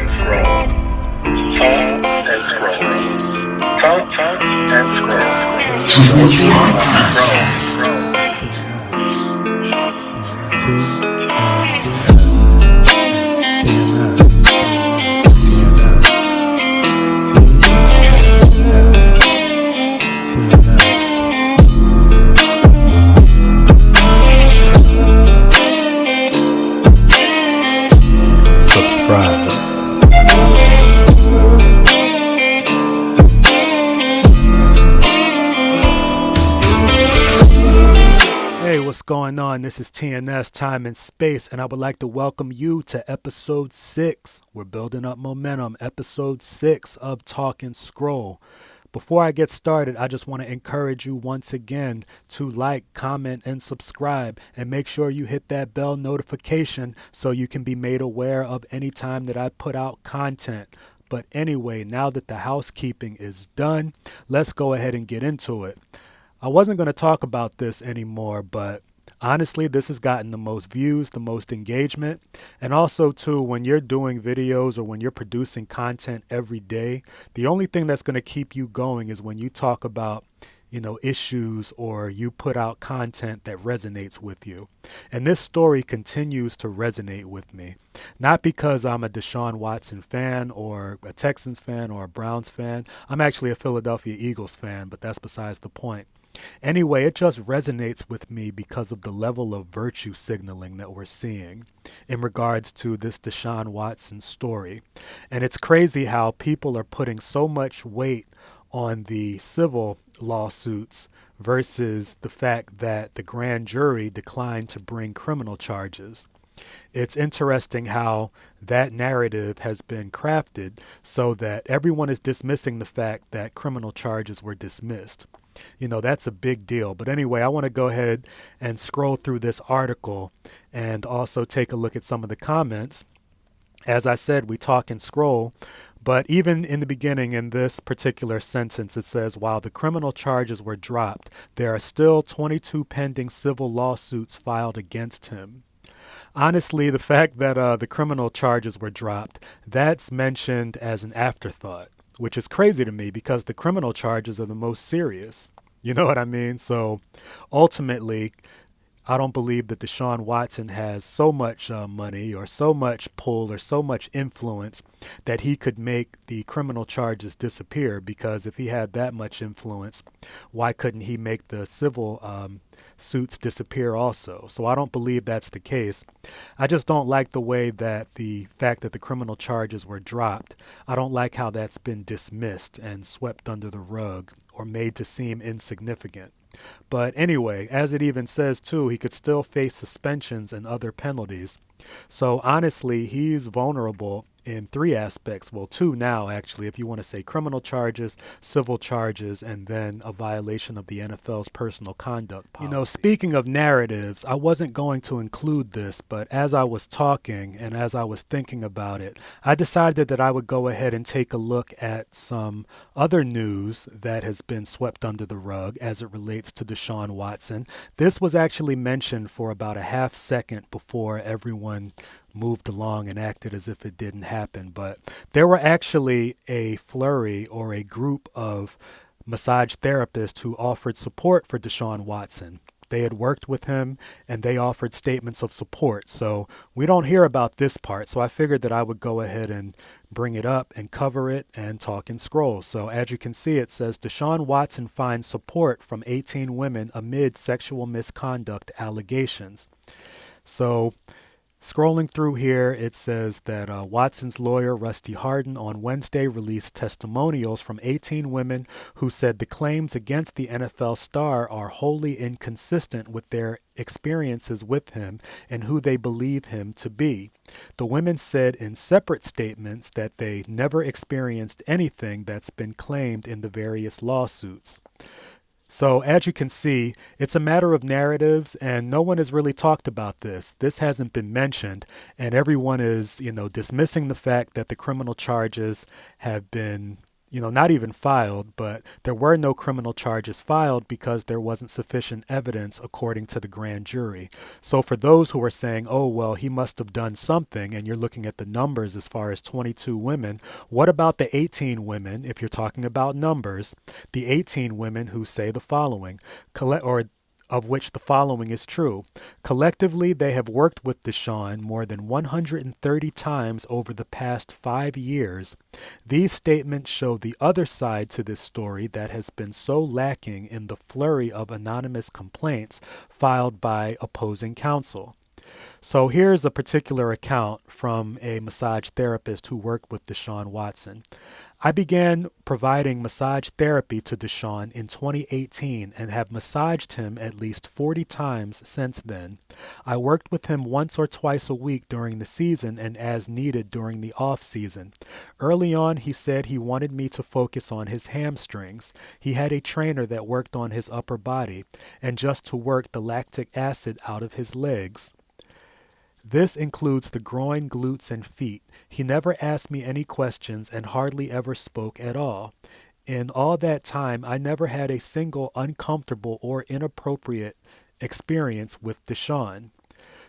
and scroll. Talk and scroll. Talk and Subscribe. Hey, what's going on? This is TNS Time and Space, and I would like to welcome you to episode 6. We're building up momentum. Episode 6 of Talk and Scroll. Before I get started, I just want to encourage you once again to like, comment, and subscribe, and make sure you hit that bell notification so you can be made aware of any time that I put out content. But anyway, now that the housekeeping is done, let's go ahead and get into it. I wasn't going to talk about this anymore, but honestly, this has gotten the most views, the most engagement. And also, too, when you're doing videos or when you're producing content every day, the only thing that's going to keep you going is when you talk about, issues or you put out content that resonates with you. And this story continues to resonate with me. Not because I'm a Deshaun Watson fan or a Texans fan or a Browns fan. I'm actually a Philadelphia Eagles fan, but that's besides the point. Anyway, it just resonates with me because of the level of virtue signaling that we're seeing in regards to this Deshaun Watson story. And it's crazy how people are putting so much weight on the civil lawsuits versus the fact that the grand jury declined to bring criminal charges. It's interesting how that narrative has been crafted so that everyone is dismissing the fact that criminal charges were dismissed. That's a big deal. But anyway, I want to go ahead and scroll through this article and also take a look at some of the comments. As I said, we talk and scroll. But even in the beginning, in this particular sentence, it says, while the criminal charges were dropped, there are still 22 pending civil lawsuits filed against him. Honestly, the fact that the criminal charges were dropped, that's mentioned as an afterthought, which is crazy to me because the criminal charges are the most serious. You know what I mean? So ultimately, I don't believe that Deshaun Watson has so much money or so much pull or so much influence that he could make the criminal charges disappear, because if he had that much influence, why couldn't he make the civil suits disappear also? So I don't believe that's the case. I just don't like the way that the fact that the criminal charges were dropped. I don't like how that's been dismissed and swept under the rug or made to seem insignificant. But anyway, as it even says too, he could still face suspensions and other penalties. So honestly, he's vulnerable in 3 aspects. Well, 2 now, actually, if you want to say criminal charges, civil charges, and then a violation of the NFL's personal conduct policy. Speaking of narratives, I wasn't going to include this, but as I was talking and as I was thinking about it, I decided that I would go ahead and take a look at some other news that has been swept under the rug as it relates to Deshaun Watson. This was actually mentioned for about a half second before everyone moved along and acted as if it didn't happen. But there were actually a flurry or a group of massage therapists who offered support for Deshaun Watson. They had worked with him and they offered statements of support. So we don't hear about this part. So I figured that I would go ahead and bring it up and cover it and talk and scroll. So as you can see, it says Deshaun Watson finds support from 18 women amid sexual misconduct allegations. So scrolling through here, it says that Watson's lawyer, Rusty Hardin, on Wednesday released testimonials from 18 women who said the claims against the NFL star are wholly inconsistent with their experiences with him and who they believe him to be. The women said in separate statements that they never experienced anything that's been claimed in the various lawsuits. So as you can see, it's a matter of narratives, and no one has really talked about this. This hasn't been mentioned, and everyone is, dismissing the fact that the criminal charges have been not even filed, but there were no criminal charges filed because there wasn't sufficient evidence according to the grand jury. So for those who are saying, oh, well, he must have done something, and you're looking at the numbers as far as 22 women, what about the 18 women, if you're talking about numbers, the 18 women who say the following, or of which the following is true. Collectively, they have worked with Deshaun more than 130 times over the past 5 years. These statements show the other side to this story that has been so lacking in the flurry of anonymous complaints filed by opposing counsel. So here's a particular account from a massage therapist who worked with Deshaun Watson. I began providing massage therapy to Deshaun in 2018 and have massaged him at least 40 times since then. I worked with him once or twice a week during the season and as needed during the off season. Early on, he said he wanted me to focus on his hamstrings. He had a trainer that worked on his upper body and just to work the lactic acid out of his legs. This includes the groin, glutes, and feet. He never asked me any questions and hardly ever spoke at all. In all that time, I never had a single uncomfortable or inappropriate experience with Deshaun.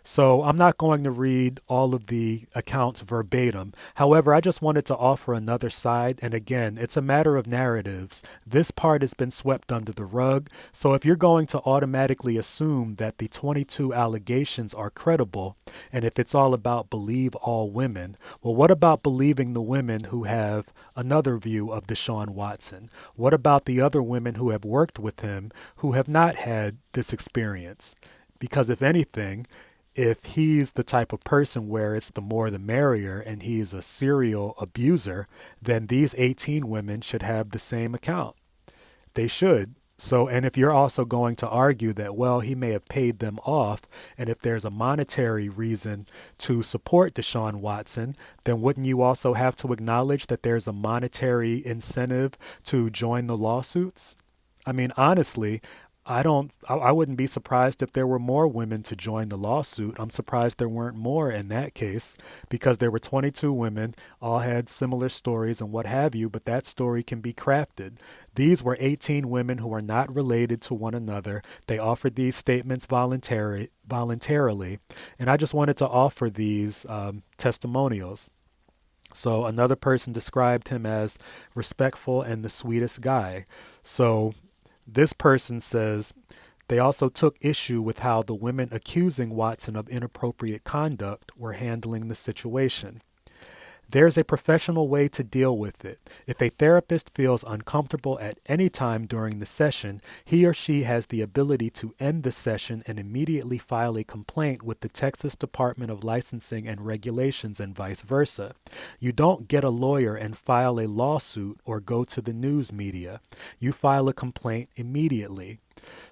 So I'm not going to read all of the accounts verbatim. However, I just wanted to offer another side. And again, it's a matter of narratives. This part has been swept under the rug. So if you're going to automatically assume that the 22 allegations are credible, and if it's all about believe all women, well, what about believing the women who have another view of Deshaun Watson? What about the other women who have worked with him who have not had this experience? Because if anything, if he's the type of person where it's the more the merrier and he's a serial abuser, then these 18 women should have the same account. They should. So, and if you're also going to argue that, well, he may have paid them off, and if there's a monetary reason to support Deshaun Watson, then wouldn't you also have to acknowledge that there's a monetary incentive to join the lawsuits? I mean, honestly, I wouldn't be surprised if there were more women to join the lawsuit. I'm surprised there weren't more in that case because there were 22 women, all had similar stories and what have you, but that story can be crafted. These were 18 women who are not related to one another. They offered these statements voluntarily, and I just wanted to offer these testimonials. So another person described him as respectful and the sweetest guy. So this person says they also took issue with how the women accusing Watson of inappropriate conduct were handling the situation. There's a professional way to deal with it. If a therapist feels uncomfortable at any time during the session, he or she has the ability to end the session and immediately file a complaint with the Texas Department of Licensing and Regulations and vice versa. You don't get a lawyer and file a lawsuit or go to the news media. You file a complaint immediately.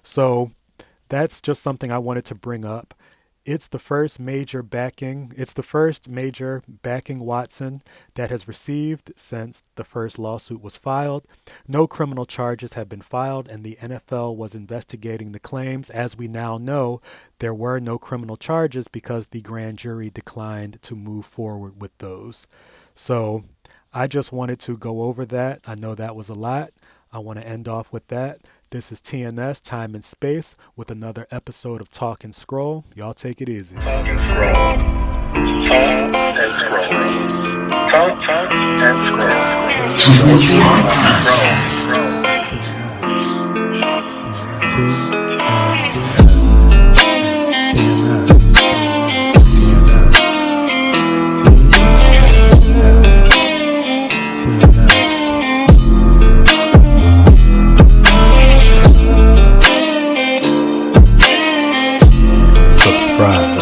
So that's just something I wanted to bring up. It's the first major backing Watson that has received since the first lawsuit was filed. No criminal charges have been filed, and the NFL was investigating the claims. As we now know, there were no criminal charges because the grand jury declined to move forward with those. So I just wanted to go over that. I know that was a lot. I want to end off with that. This is TNS, Time and Space, with another episode of Talk and Scroll. Y'all take it easy. Talk and scroll. Talk and scroll. Talk and Subscribe.